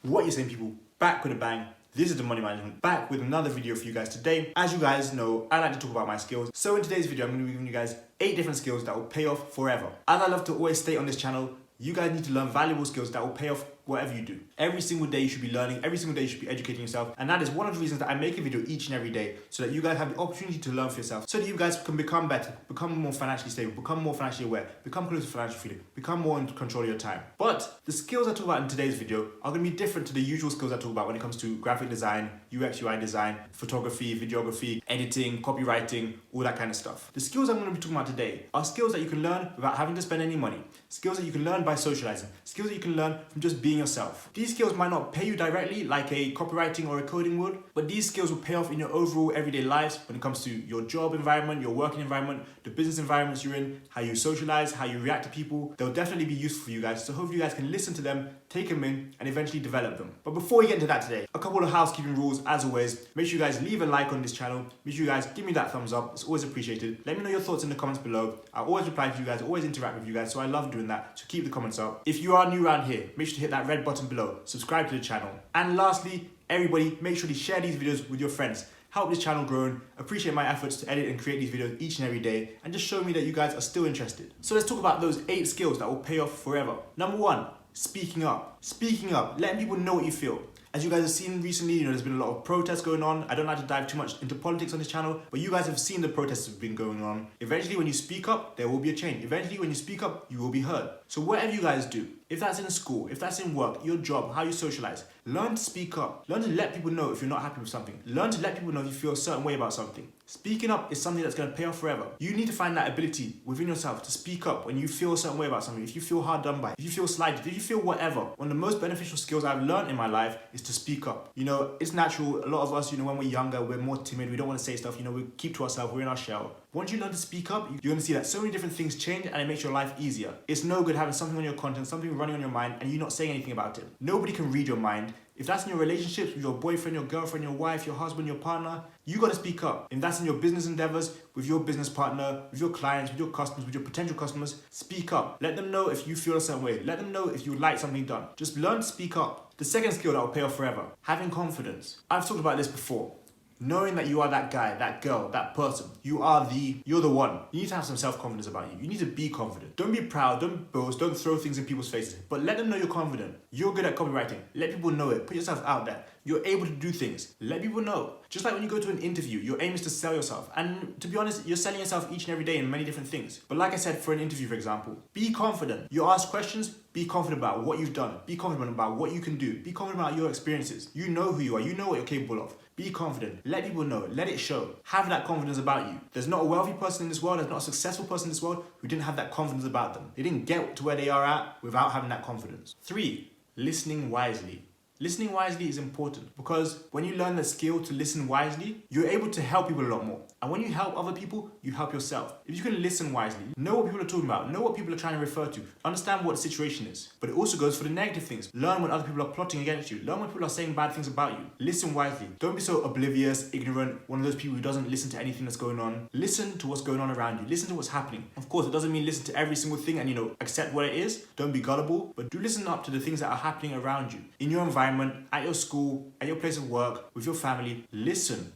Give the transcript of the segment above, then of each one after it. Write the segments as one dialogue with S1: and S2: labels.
S1: What you saying, people? Back with a bang. This is the Money Management, back with another video for you guys today. As you guys know, I like to talk about my skills. So in today's video, I'm going to be giving you guys 8 different skills that will pay off forever. As I love to always state on this channel, you guys need to learn valuable skills that will pay off whatever you do. Every single day you should be learning, every single day you should be educating yourself. And that is one of the reasons that I make a video each and every day, so that you guys have the opportunity to learn for yourself, so that you guys can become better, become more financially stable, become more financially aware, become closer to financial freedom, become more in control of your time. But the skills I talk about in today's video are going to be different to the usual skills I talk about when it comes to graphic design, UX, UI design, photography, videography, editing, copywriting, all that kind of stuff. The skills I'm going to be talking about today are skills that you can learn without having to spend any money, skills that you can learn by socializing, skills that you can learn from just being yourself. These skills might not pay you directly like a copywriting or a coding would, but these skills will pay off in your overall everyday lives when it comes to your job environment, your working environment, the business environments you're in, how you socialize, how you react to people. They'll definitely be useful for you guys, so hopefully you guys can listen to them, take them in, and eventually develop them. But before we get into that today, a couple of housekeeping rules as always. Make sure you guys leave a like on this channel. Make sure you guys give me that thumbs up. It's always appreciated. Let me know your thoughts in the comments below. I always reply to you guys, always interact with you guys, so I love doing that. So keep the comments up. If you are new around here, make sure to hit that red button below. Subscribe to the channel. And lastly, everybody, make sure to share these videos with your friends. Help this channel grow and appreciate my efforts to edit and create these videos each and every day, and just show me that you guys are still interested. So let's talk about those 8 skills that will pay off forever. Number 1, speaking up. Speaking up, letting people know what you feel. As you guys have seen recently, there's been a lot of protests going on. I don't like to dive too much into politics on this channel, but you guys have seen the protests that have been going on. Eventually, when you speak up, there will be a change. Eventually, when you speak up, you will be heard. So whatever you guys do, if that's in school, if that's in work, your job, how you socialize, learn to speak up. Learn to let people know if you're not happy with something. Learn to let people know if you feel a certain way about something. Speaking up is something that's going to pay off forever. You need to find that ability within yourself to speak up when you feel a certain way about something. If you feel hard done by, if you feel slighted, if you feel whatever. One of the most beneficial skills I've learned in my life is to speak up. It's natural. A lot of us, when we're younger, we're more timid. We don't want to say stuff. We keep to ourselves. We're in our shell. Once you learn to speak up, you're going to see that so many different things change, and it makes your life easier. It's no good having something on your content, something running on your mind, and you not saying anything about it. Nobody can read your mind. If that's in your relationships with your boyfriend, your girlfriend, your wife, your husband, your partner, you got to speak up. If that's in your business endeavors, with your business partner, with your clients, with your customers, with your potential customers, speak up. Let them know if you feel a certain way. Let them know if you would like something done. Just learn to speak up. The second skill that will pay off forever, having confidence. I've talked about this before. Knowing that you are that guy, that girl, that person, you're the one. You need to have some self-confidence about you. You need to be confident. Don't be proud, don't boast, don't throw things in people's faces, but let them know you're confident. You're good at copywriting. Let people know it. Put yourself out there. You're able to do things. Let people know. Just like when you go to an interview, your aim is to sell yourself. And to be honest, you're selling yourself each and every day in many different things. But like I said, for an interview, for example, be confident. You ask questions, be confident about what you've done. Be confident about what you can do. Be confident about your experiences. You know who you are. You know what you're capable of. Be confident. Let people know. Let it show. Have that confidence about you. There's not a wealthy person in this world, there's not a successful person in this world who didn't have that confidence about them. They didn't get to where they are at without having that confidence. 3, listening wisely. Listening wisely is important because when you learn the skill to listen wisely, you're able to help people a lot more. And when you help other people, you help yourself. If you can listen wisely, know what people are talking about, know what people are trying to refer to, understand what the situation is. But it also goes for the negative things. Learn when other people are plotting against you. Learn when people are saying bad things about you. Listen wisely. Don't be so oblivious, ignorant, one of those people who doesn't listen to anything that's going on. Listen to what's going on around you. Listen to what's happening. Of course, it doesn't mean listen to every single thing and, accept what it is. Don't be gullible, but do listen up to the things that are happening around you. In your environment, at your school, at your place of work, with your family. Listen,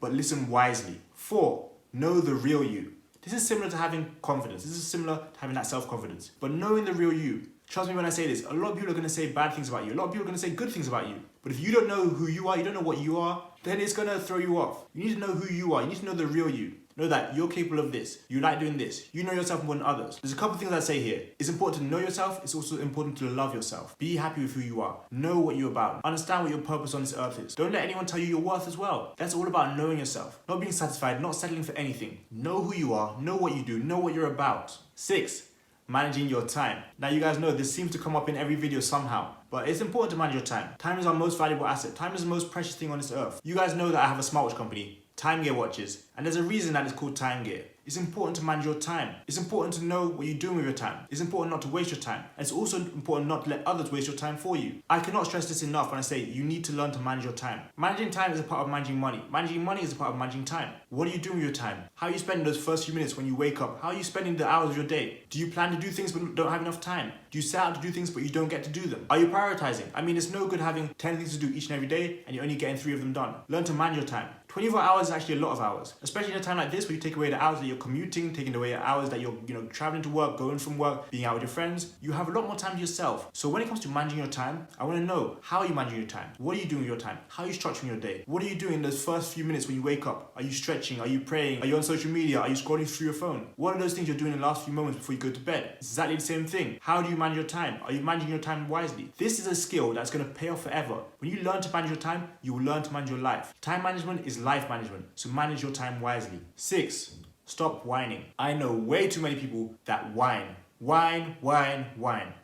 S1: but listen wisely. 4, know the real you. This is similar to having confidence. This is similar to having that self-confidence. But knowing the real you. Trust me when I say this, a lot of people are going to say bad things about you. A lot of people are going to say good things about you. But if you don't know who you are, you don't know what you are, then it's going to throw you off. You need to know who you are. You need to know the real you. Know that you're capable of this. You like doing this. You know yourself more than others. There's a couple of things I say here. It's important to know yourself. It's also important to love yourself. Be happy with who you are. Know what you're about. Understand what your purpose on this earth is. Don't let anyone tell you your worth as well. That's all about knowing yourself. Not being satisfied, not settling for anything. Know who you are. Know what you do. Know what you're about. 6, managing your time. Now you guys know this seems to come up in every video somehow. But it's important to manage your time. Time is our most valuable asset. Time is the most precious thing on this earth. You guys know that I have a smartwatch company, Time Gear watches, and there's a reason that it's called Time Gear. It's important to manage your time. It's important to know what you're doing with your time. It's important not to waste your time. And it's also important not to let others waste your time for you. I cannot stress this enough when I say you need to learn to manage your time. Managing time is a part of managing money. Managing money is a part of managing time. What are you doing with your time? How are you spending those first few minutes when you wake up? How are you spending the hours of your day? Do you plan to do things but don't have enough time? Do you set out to do things but you don't get to do them? Are you prioritizing? I mean, it's no good having 10 things to do each and every day and you're only getting 3 of them done. Learn to manage your time. 24 hours is actually a lot of hours, especially in a time like this where you take away the hours that you're commuting, taking away the hours that you're traveling to work, going from work, being out with your friends. You have a lot more time to yourself. So when it comes to managing your time, I want to know, how are you managing your time? What are you doing with your time? How are you structuring your day? What are you doing in those first few minutes when you wake up? Are you stretching? Are you praying? Are you on social media? Are you scrolling through your phone? What are those things you're doing in the last few moments before you go to bed? It's exactly the same thing. How do you manage your time? Are you managing your time wisely? This is a skill that's going to pay off forever. When you learn to manage your time, you will learn to manage your life. Time management is life management. So manage your time wisely. 6, stop whining. I know way too many people that whine. Whine.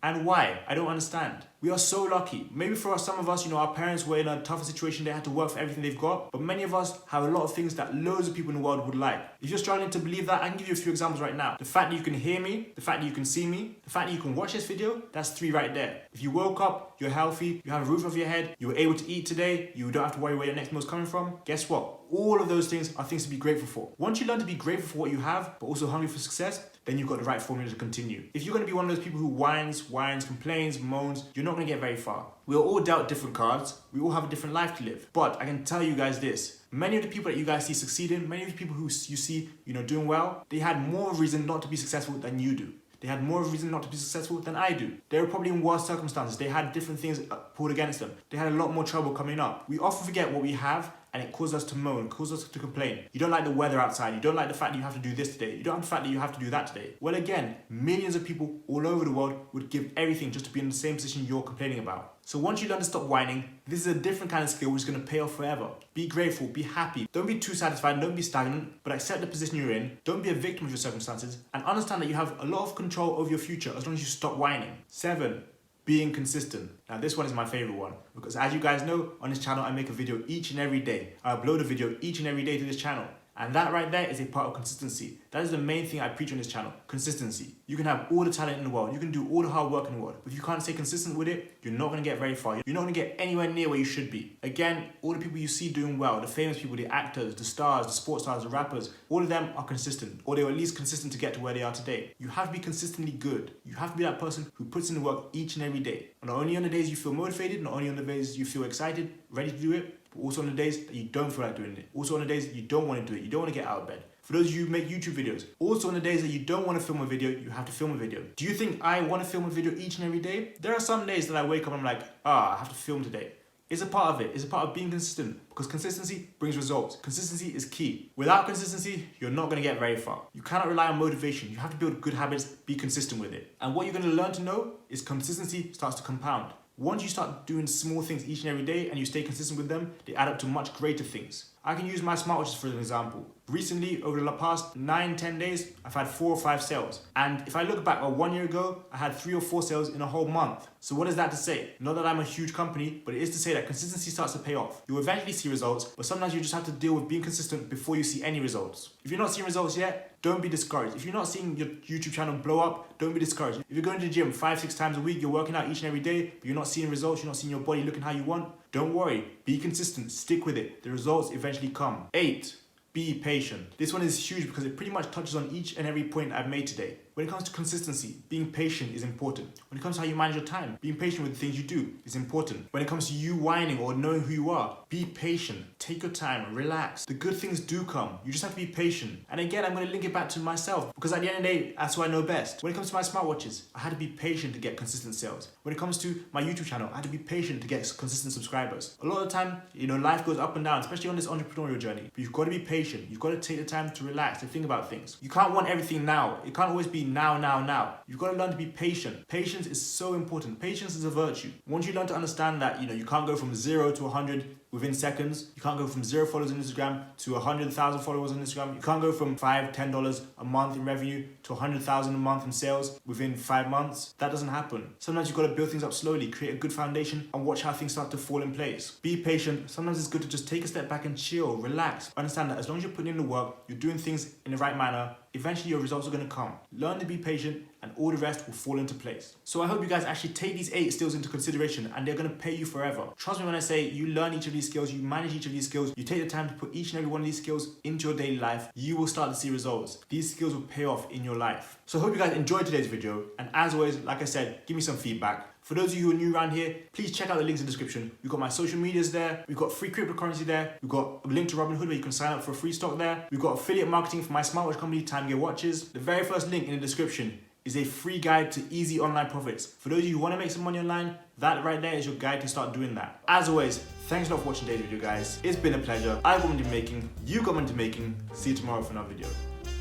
S1: And why? I don't understand. We are so lucky. Maybe for some of us, our parents were in a tougher situation. They had to work for everything they've got. But many of us have a lot of things that loads of people in the world would like. If you're struggling to believe that, I can give you a few examples right now. The fact that you can hear me, the fact that you can see me, the fact that you can watch this video, that's 3 right there. If you woke up, you're healthy, you have a roof over your head, you were able to eat today, you don't have to worry where your next meal's coming from, guess what? All of those things are things to be grateful for. Once you learn to be grateful for what you have, but also hungry for success, then you've got the right formula to continue. If you're going to be one of those people who whines, complains, moans, you're not going to get very far. We are all dealt different cards. We all have a different life to live. But I can tell you guys this. Many of the people that you guys see succeeding, many of the people who you see, doing well, they had more reason not to be successful than you do. They had more reason not to be successful than I do. They were probably in worse circumstances. They had different things pulled against them. They had a lot more trouble coming up. We often forget what we have and it causes us to moan, causes us to complain. You don't like the weather outside. You don't like the fact that you have to do this today. You don't like the fact that you have to do that today. Well, again, millions of people all over the world would give everything just to be in the same position you're complaining about. So once you learn to stop whining, this is a different kind of skill which is going to pay off forever. Be grateful, be happy. Don't be too satisfied, don't be stagnant, but accept the position you're in. Don't be a victim of your circumstances and understand that you have a lot of control over your future as long as you stop whining. 7, being consistent. Now this one is my favorite one because as you guys know, on this channel I make a video each and every day. I upload a video each and every day to this channel. And that right there is a part of consistency. That is the main thing I preach on this channel, consistency. You can have all the talent in the world, you can do all the hard work in the world, but if you can't stay consistent with it, you're not gonna get very far. You're not gonna get anywhere near where you should be. Again, all the people you see doing well, the famous people, the actors, the stars, the sports stars, the rappers, all of them are consistent, or they were at least consistent to get to where they are today. You have to be consistently good. You have to be that person who puts in the work each and every day. Not only on the days you feel motivated, not only on the days you feel excited, ready to do it, but also on the days that you don't feel like doing it. Also on the days that you don't want to do it. You don't want to get out of bed. For those of you who make YouTube videos, also on the days that you don't want to film a video, you have to film a video. Do you think I want to film a video each and every day? There are some days that I wake up and I'm like, I have to film today. It's a part of it. It's a part of being consistent because consistency brings results. Consistency is key. Without consistency, you're not going to get very far. You cannot rely on motivation. You have to build good habits, be consistent with it. And what you're going to learn to know is consistency starts to compound. Once you start doing small things each and every day and you stay consistent with them, they add up to much greater things. I can use my smartwatches for an example. Recently, over the past 9-10 days, I've had 4 or 5 sales. And if I look back 1 year ago, I had 3 or 4 sales in a whole month. So what is that to say? Not that I'm a huge company, but it is to say that consistency starts to pay off. You'll eventually see results, but sometimes you just have to deal with being consistent before you see any results. If you're not seeing results yet, don't be discouraged. If you're not seeing your YouTube channel blow up, don't be discouraged. If you're going to the gym 5-6 times a week, you're working out each and every day, but you're not seeing results, you're not seeing your body looking how you want, don't worry. Be consistent, stick with it. The results eventually come. 8, be patient. This one is huge because it pretty much touches on each and every point I've made today. When it comes to consistency, being patient is important. When it comes to how you manage your time, being patient with the things you do is important. When it comes to you whining or knowing who you are, be patient. Take your time, relax. The good things do come. You just have to be patient. And again, I'm going to link it back to myself because at the end of the day, that's who I know best. When it comes to my smartwatches, I had to be patient to get consistent sales. When it comes to my YouTube channel, I had to be patient to get consistent subscribers. A lot of the time, life goes up and down, especially on this entrepreneurial journey. But you've got to be patient. You've got to take the time to relax, to think about things. You can't want everything now. It can't always be now. You've got to learn to be patient. Patience is so important. Patience is a virtue. Once you learn to understand that, you can't go from 0 to 100 within seconds. You can't go from 0 followers on Instagram to 100,000 followers on Instagram. You can't go from $5, $10 a month in revenue to 100,000 a month in sales within 5 months. That doesn't happen. Sometimes you've got to build things up slowly, create a good foundation and watch how things start to fall in place. Be patient. Sometimes it's good to just take a step back and chill, relax. Understand that as long as you're putting in the work, you're doing things in the right manner, eventually your results are going to come. Learn to be patient and all the rest will fall into place. So I hope you guys actually take these 8 skills into consideration and they're going to pay you forever. Trust me when I say you learn each of these skills, you manage each of these skills, you take the time to put each and every one of these skills into your daily life, you will start to see results. These skills will pay off in your life. So I hope you guys enjoyed today's video, and as always, like I said, give me some feedback. For those of you who are new around here, please check out the links in the description. We've got my social medias there, we've got free cryptocurrency there, we've got a link to Robinhood where you can sign up for a free stock there, we've got affiliate marketing for my smartwatch company, Time Gear Watches. The very first link in the description is a free guide to easy online profits. For those of you who want to make some money online, that right there is your guide to start doing that. As always, thanks a lot for watching today's video, guys. It's been a pleasure. I've got money making, you got money making. See you tomorrow for another video.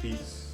S1: Peace.